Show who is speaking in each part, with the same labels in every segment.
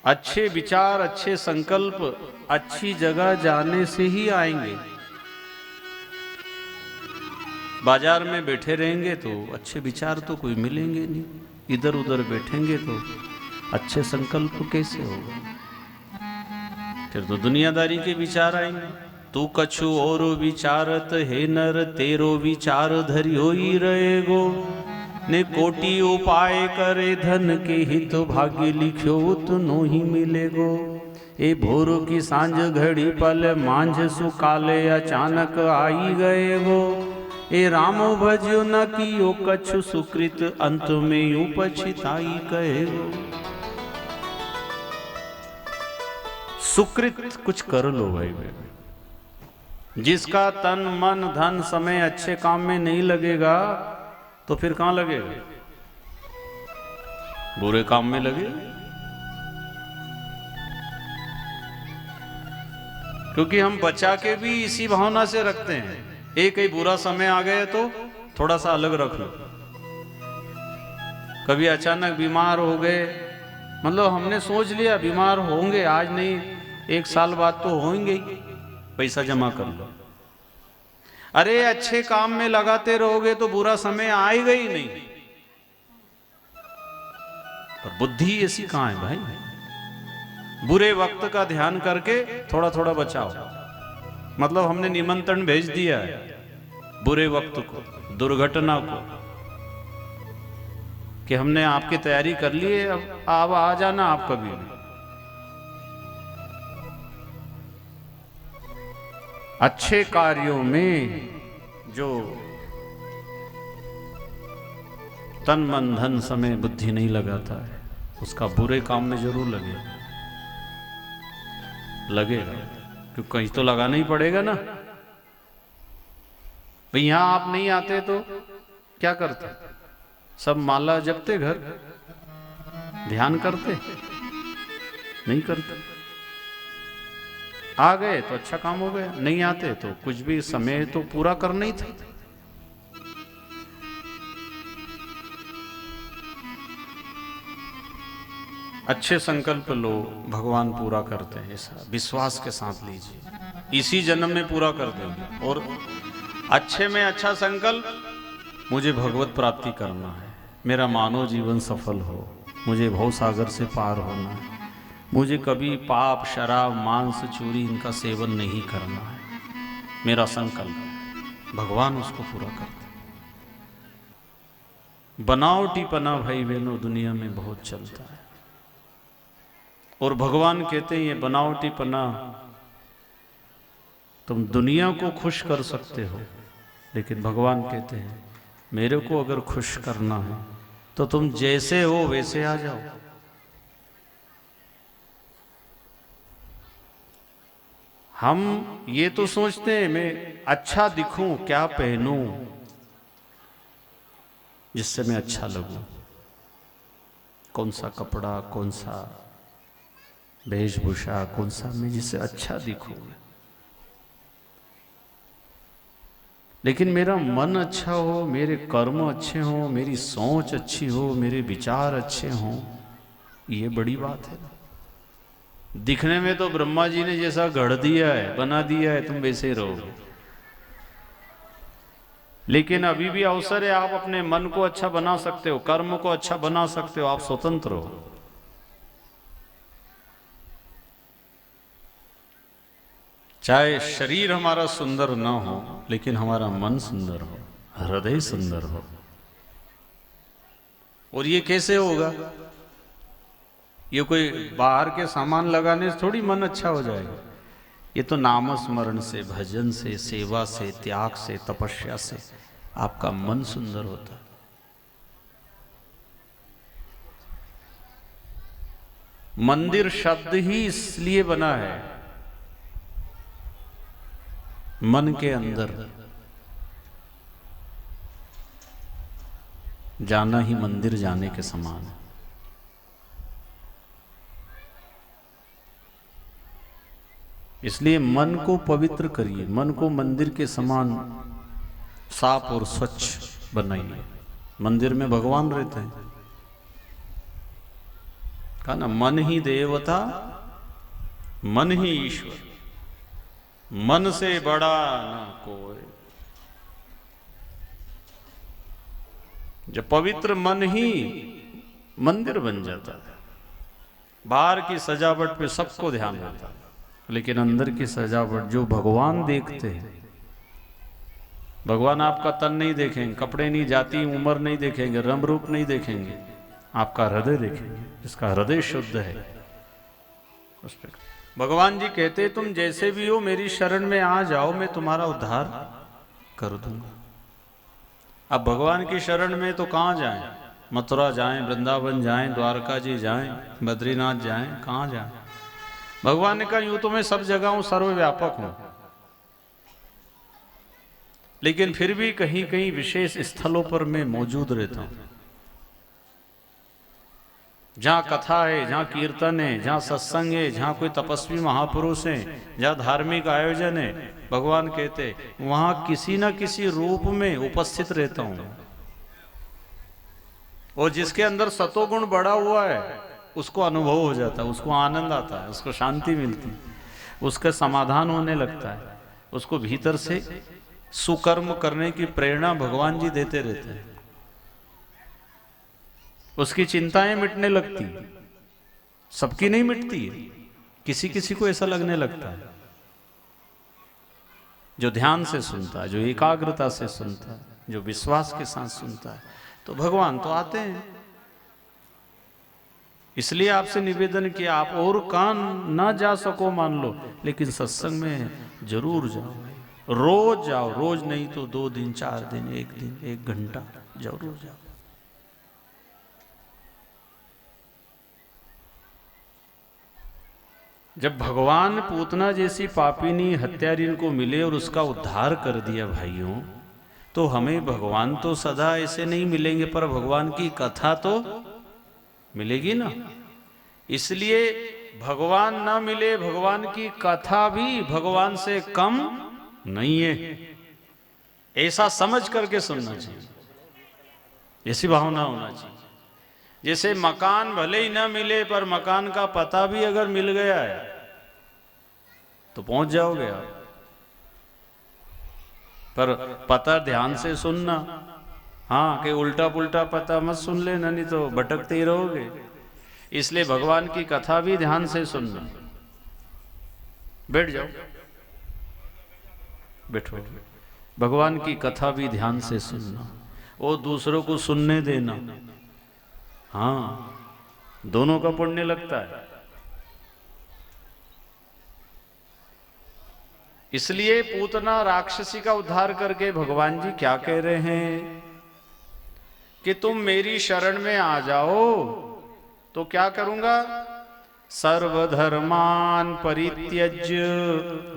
Speaker 1: अच्छे विचार, अच्छे संकल्प अच्छी जगह जाने से ही आएंगे। बाजार में बैठे रहेंगे तो अच्छे विचार तो कोई मिलेंगे नहीं, इधर उधर बैठेंगे तो अच्छे संकल्प कैसे होगा? फिर तो दुनियादारी के विचार आएंगे। तू कछु और विचारत हे नर, तेरो विचार धरियो ही रहेगो। ने कोटि उपाय करे धन के हित, भाग्य लिख्यो उतनो ही मिलेगो। ए भोर की सांझ घड़ी पल मांझ सुकाले, अचानक आई गए गो। ए राम भजो न कियो कछु सुकृत, अंत में यूं पछताई कहे गो। सुकृत कुछ कर लो भाई। जिसका तन मन धन समय अच्छे काम में नहीं लगेगा तो फिर कहां लगेगा? बुरे काम में लगे। क्योंकि हम बचा के भी इसी भावना से रखते हैं, एक ही बुरा समय आ गया तो थोड़ा सा अलग रख लो। कभी अचानक बीमार हो गए, मतलब हमने सोच लिया बीमार होंगे, आज नहीं 1 साल बाद तो होंगे ही, पैसा जमा कर लो। अरे अच्छे काम में लगाते रहोगे तो बुरा समय आएगा ही नहीं। पर बुद्धि ऐसी कहां है भाई? बुरे वक्त का ध्यान करके थोड़ा थोड़ा बचाओ। मतलब हमने निमंत्रण भेज दिया है बुरे वक्त को, दुर्घटना को, कि हमने आपकी तैयारी कर ली है, अब आ जाना आप कभी भी। अच्छे कार्यों में जो तन मन धन समय बुद्धि नहीं लगाता है, उसका बुरे काम में जरूर लगेगा, क्योंकि कहीं तो लगाना ही पड़ेगा ना भाई। यहां आप नहीं आते तो क्या करते? सब माला जपते, घर ध्यान करते नहीं करते। आ गए तो अच्छा काम हो गया, नहीं आते तो कुछ भी समय तो पूरा करना ही था। अच्छे संकल्प लो, भगवान पूरा करते हैं, ऐसा विश्वास के साथ लीजिए, इसी जन्म में पूरा कर देंगे। और अच्छे में अच्छा संकल्प, मुझे भगवत प्राप्ति करना है, मेरा मानव जीवन सफल हो, मुझे भव सागर से पार होना है, मुझे कभी पाप शराब मांस चोरी इनका सेवन नहीं करना है, मेरा संकल्प है। भगवान उसको पूरा करते। बनावटीपना भाई बहनों दुनिया में बहुत चलता है, और भगवान कहते हैं ये बनावटीपना, तुम दुनिया को खुश कर सकते हो, लेकिन भगवान कहते हैं मेरे को अगर खुश करना है तो तुम जैसे हो वैसे आ जाओ। हम ये तो सोचते हैं मैं अच्छा दिखूं, क्या पहनूं जिससे मैं अच्छा लगूं, कौन सा कपड़ा, कौन सा वेशभूषा, कौन सा मैं जिससे अच्छा दिखूं। लेकिन मेरा मन अच्छा हो, मेरे कर्म अच्छे हो, मेरी सोच अच्छी हो, मेरे विचार अच्छे हों, ये बड़ी बात है। दिखने में तो ब्रह्मा जी ने जैसा गढ़ दिया है, बना दिया है, तुम वैसे ही रहोगे। लेकिन अभी भी अवसर है, आप अपने मन को अच्छा बना सकते हो, कर्म को अच्छा बना सकते हो, आप स्वतंत्र हो। चाहे शरीर हमारा सुंदर ना हो, लेकिन हमारा मन सुंदर हो, हृदय सुंदर हो। और ये कैसे होगा? ये कोई बाहर के सामान लगाने से थोड़ी मन अच्छा हो जाएगा। ये तो नाम स्मरण से, भजन से, सेवा से, त्याग से, तपस्या से आपका मन सुंदर होता है। मंदिर शब्द ही इसलिए बना है, मन के अंदर जाना ही मंदिर जाने के समान है। इसलिए मन को पवित्र करिए, मन को मंदिर के समान साफ और स्वच्छ बनाइए। मंदिर में भगवान रहते हैं, कहा ना, मन ही देवता मन ही ईश्वर, मन से बड़ा ना कोई। जब पवित्र मन ही मंदिर बन जाता है, बाहर की सजावट पे सबको ध्यान रहता है, लेकिन अंदर की सजावट जो भगवान देखते हैं, भगवान आपका तन नहीं देखेंगे, कपड़े नहीं, जाति उम्र नहीं देखेंगे, रंग रूप नहीं देखेंगे, आपका हृदय देखेंगे, जिसका हृदय शुद्ध है। भगवान जी कहते तुम जैसे भी हो मेरी शरण में आ जाओ, मैं तुम्हारा उद्धार कर दूंगा। अब भगवान की शरण में तो कहाँ जाएं? मथुरा जाएं, वृंदावन जाएं, द्वारका जी जाएं, बद्रीनाथ जाएं, कहाँ जाएं? भगवान ने कहा यूं तो मैं सब जगह हूं, सर्वव्यापक हूं, लेकिन फिर भी कहीं कहीं विशेष स्थलों पर मैं मौजूद रहता हूं। जहां कथा है, जहां कीर्तन है, जहां सत्संग है, जहां कोई तपस्वी महापुरुष है, जहां धार्मिक आयोजन है, भगवान कहते वहां किसी न किसी रूप में उपस्थित रहता हूं। और जिसके अंदर सतोगुण बढ़ा हुआ है उसको अनुभव हो जाता है, उसको आनंद आता है, उसको शांति मिलती है, उसका समाधान होने लगता है, उसको भीतर से सुकर्म करने की प्रेरणा भगवान जी देते रहते हैं, उसकी चिंताएं मिटने लगती। सबकी नहीं मिटती है, किसी किसी को ऐसा लगने लगता है। जो ध्यान से सुनता है, जो एकाग्रता से सुनता है, जो विश्वास के साथ सुनता है, तो भगवान तो आते हैं। इसलिए आपसे निवेदन किया, आप और कान ना जा सको मान लो, लेकिन सत्संग में जरूर जाओ, रोज जाओ, रोज नहीं तो 2 दिन 4 दिन 1 दिन 1 घंटा जरूर जाओ। जब भगवान पूतना जैसी पापिनी हत्यारिन को मिले और उसका उद्धार कर दिया भाइयों, तो हमें भगवान तो सदा ऐसे नहीं मिलेंगे, पर भगवान की कथा तो मिलेगी ना। इसलिए भगवान ना मिले, भगवान की कथा भी भगवान से कम नहीं है, ऐसा समझ करके सुनना चाहिए, ऐसी भावना होना चाहिए। जैसे मकान भले ही ना मिले, पर मकान का पता भी अगर मिल गया है तो पहुंच जाओगे आप, पर पता ध्यान से सुनना। हाँ, कि उल्टा पुल्टा पता मत सुन लेना, नहीं तो भटकते ही रहोगे। इसलिए भगवान की कथा भी ध्यान से सुनना। बैठ जाओ, बैठो। भगवान की कथा भी ध्यान से सुनना, वो दूसरों को सुनने देना। हाँ, दोनों का पुण्य लगता है। इसलिए पूतना राक्षसी का उद्धार करके भगवान जी क्या कह रहे हैं कि तुम मेरी शरण में आ जाओ तो क्या करूंगा? सर्वधर्मान परित्यज्य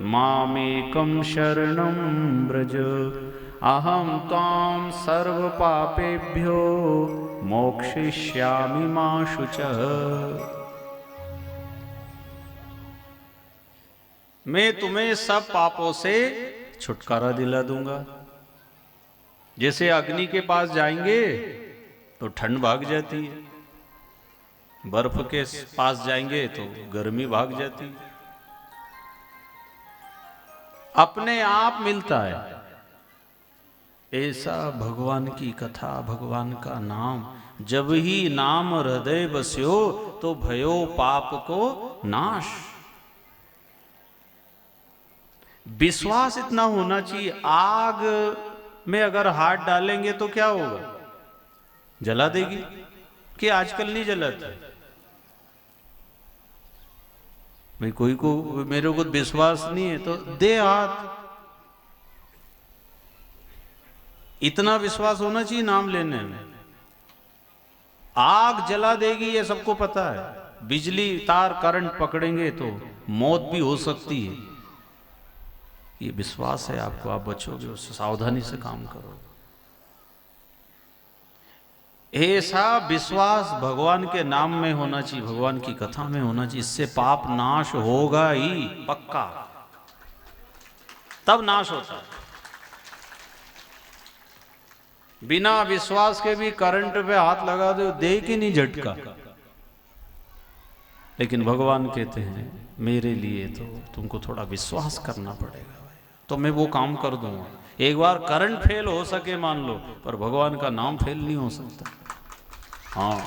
Speaker 1: मामेकं शरणं व्रज अहम त्वां सर्व पापेभ्यो मोक्षयिष्यामि मा शुचः। मैं तुम्हें सब पापों से छुटकारा दिला दूंगा। जैसे अग्नि के पास जाएंगे तो ठंड भाग जाती है, बर्फ के पास जाएंगे तो गर्मी भाग जाती है, अपने आप मिलता है। ऐसा भगवान की कथा, भगवान का नाम, जब ही नाम हृदय बस्यो तो भयो पाप को नाश। विश्वास इतना होना चाहिए। आग में अगर हाथ डालेंगे तो क्या होगा? जला देगी कि आजकल नहीं जलाती? भाई कोई को मेरे को विश्वास नहीं है तो दे हाथ। इतना विश्वास होना चाहिए नाम लेने में। आग जला देगी ये सबको पता है। बिजली तार करंट पकड़ेंगे तो मौत भी हो सकती है, ये विश्वास है आपको, आप बचोगे उससे, सावधानी से काम करो। ऐसा विश्वास भगवान के नाम में होना चाहिए, भगवान की कथा में होना चाहिए। इससे पाप नाश होगा ही पक्का, तब नाश होता है। बिना विश्वास के भी करंट पे हाथ लगा दो, दे कि नहीं झटका? लेकिन भगवान कहते हैं मेरे लिए तो तुमको थोड़ा विश्वास करना पड़ेगा, तो मैं वो काम कर दूंगा। एक बार करंट फेल हो सके मान लो, पर भगवान का नाम फेल नहीं हो सकता। हाँ,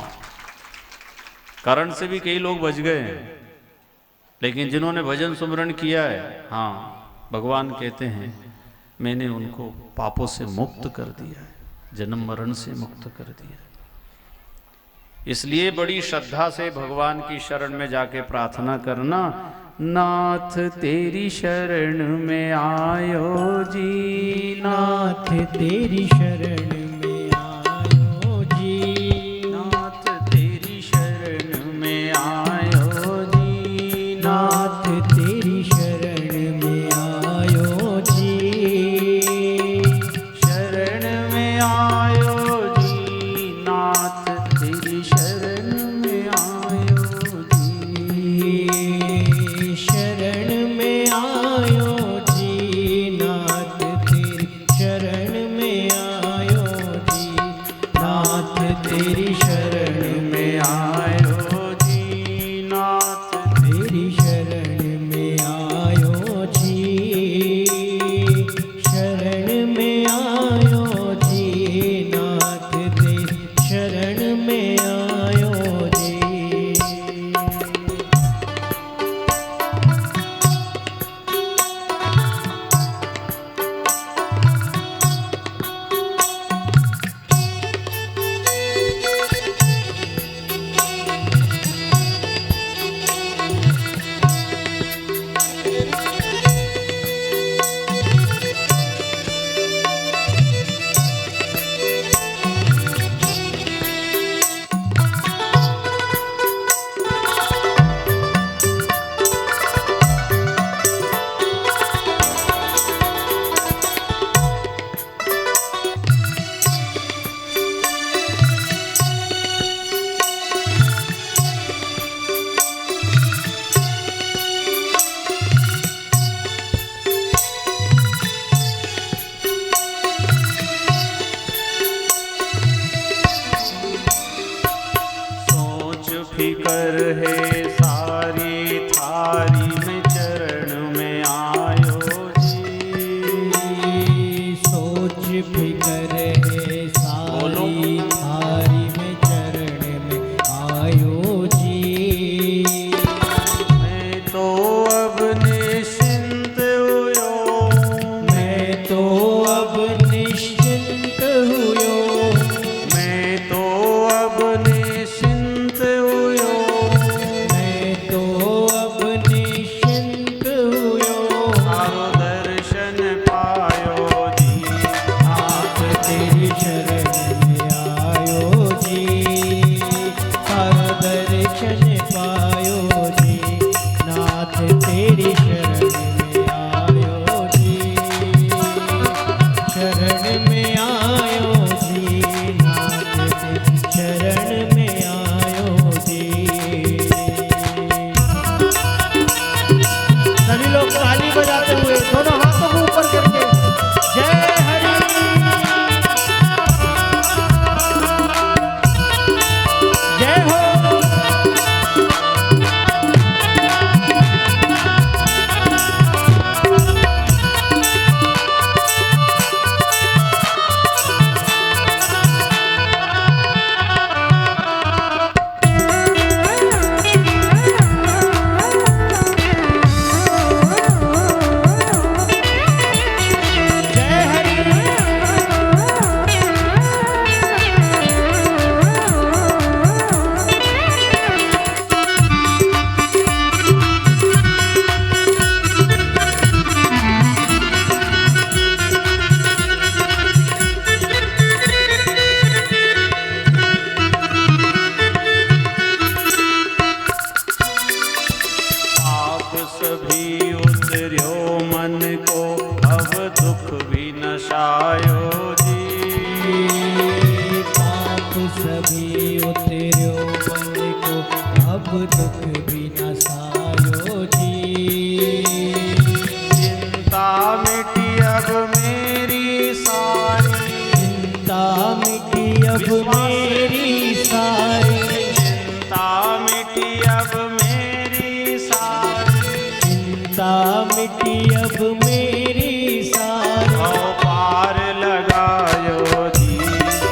Speaker 1: करंट से भी कई लोग बच गए हैं, लेकिन जिन्होंने भजन सुमरण किया है, हाँ, भगवान कहते हैं मैंने उनको पापों से मुक्त कर दिया है, जन्म मरण से मुक्त कर दिया है। इसलिए बड़ी श्रद्धा से भगवान की शरण में जाके प्रार्थना करना, नाथ तेरी शरण में आयो जी,
Speaker 2: नाथ तेरी शरण में आयो जी,
Speaker 1: नाथ तेरी शरण में आयो जी,
Speaker 2: नाथ तेरी शरण में आयो जी,
Speaker 1: शरण में आयो जी, नाथ तेरी शरण में आयो जी,
Speaker 2: शरण में आयो जी, नाथ तेरी शरण में आयो जी, नाथ तेरी शरण में
Speaker 1: आयो जी, नाथ
Speaker 2: तेरी शरण में आयो जी, शरण में आयो जी, नाथ तेरी शरण में आयो जी।
Speaker 1: फिकर है सारी थारी में चरण में आयो जी,
Speaker 2: सोच फिकर है सारी थारी में चरण में आयो जी,
Speaker 1: मैं तो अब निश्चिंत हुयो,
Speaker 2: मैं तो अब निश्चिंत हुयो,
Speaker 1: मैं तो अब निश्चिंत हुयो,
Speaker 2: मैं तो अब निश्चिंत हुयो,
Speaker 1: तारो दर्शन पायो जी,
Speaker 2: नाथ तेरी शरण में आयो जी, तारा दर्शन पायो जी, नाथ तेरी शरण में आयो जी, शरण में आयो जी, नाथ तेरी शरण में आयो जी। सभी लोग ताली बजाते हुए दोनों हाथों को ऊपर करके जय हरि, जय हो। जय हरि,
Speaker 1: आप सभी उतर्यो मन को, अब दुख भी नशायो जी,
Speaker 2: पाप सभी उतर्यो मन को, अब दुख भी न सायो जी,
Speaker 1: चिंता मिटी अब मेरी सारी,
Speaker 2: चिंता मिटी अब मेरी सारी,
Speaker 1: चिंता मिटी अब मेरी
Speaker 2: की अब मेरी सारी
Speaker 1: भव पार लगायो जी,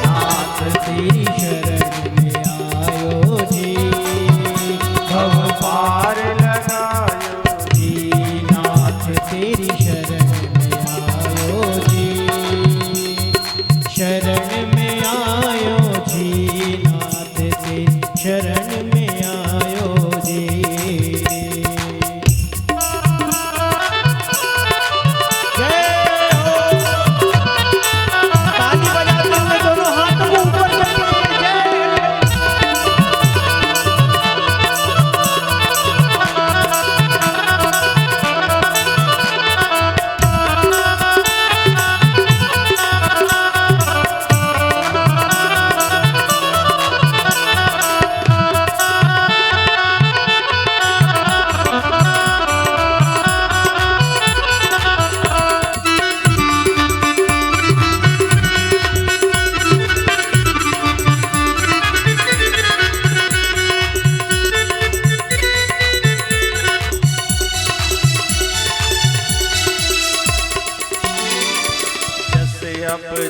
Speaker 2: नाथ तेरी शरण में आयो जी। भव
Speaker 1: पार लगायो
Speaker 2: जी नाथ तेरी शरण में आयो जी। शरण में आयो जी नाथ तेरी शरण में आयो जी। जय हो। ताली बजाते हुए दोनों हाथों को ऊपर करके जय हो।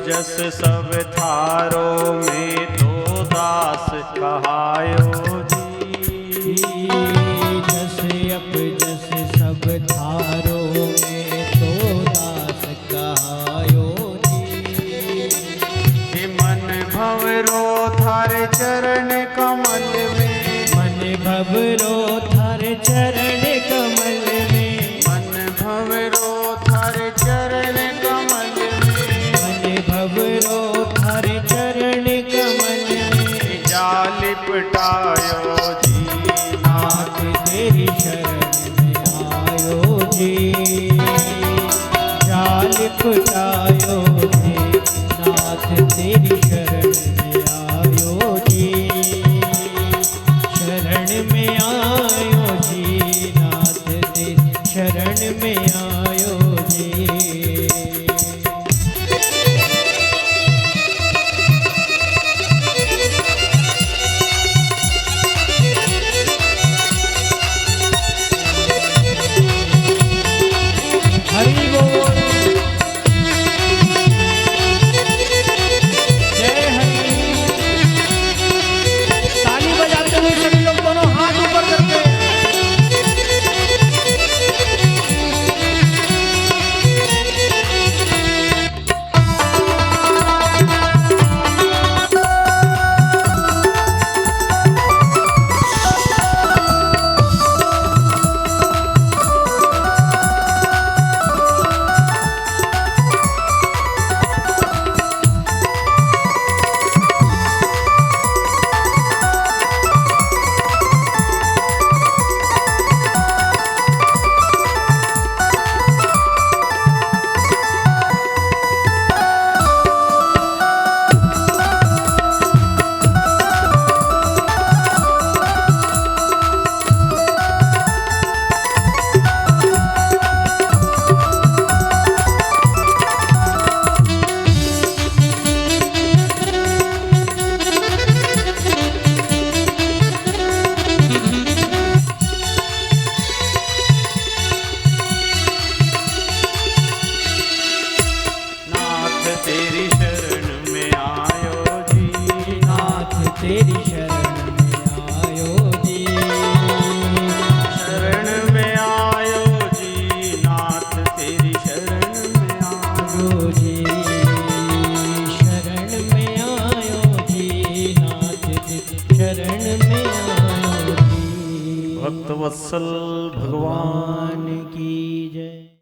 Speaker 1: जस सब थारो में तो दास कहायो जी।
Speaker 2: जस अप जस सब थारो में तो दास कहायो जी।
Speaker 1: हे मन भंवरो थार चरण कमल में,
Speaker 2: मन भवरो थार चरण कमल में,
Speaker 1: मन भंवरो थार चरण कमल में,
Speaker 2: मन भवरो थार चरण कमल में,
Speaker 1: जाल पटायो जी,
Speaker 2: नाथ तेरी शरण में आयो जी। जाल पटायो जी नाथ तेरी शरण में आयो जी। शरण में आयो जी नाथ तेरी शरण में आयो जी। हरि बोल। जय हरि। ताली बजाते हुए सभी लोग दोनों हाथ ऊपर करके
Speaker 1: तेरी शरण में आयो जी,
Speaker 2: नाथ तेरी शरण में आयो जी।
Speaker 1: शरण में आयो जी, नाथ तेरी शरण में आयो
Speaker 2: जी। शरण में आयो जी नाथ तेरी शरण में आयो जी।
Speaker 1: भक्त वत्सल भगवान
Speaker 2: भगवान की जय।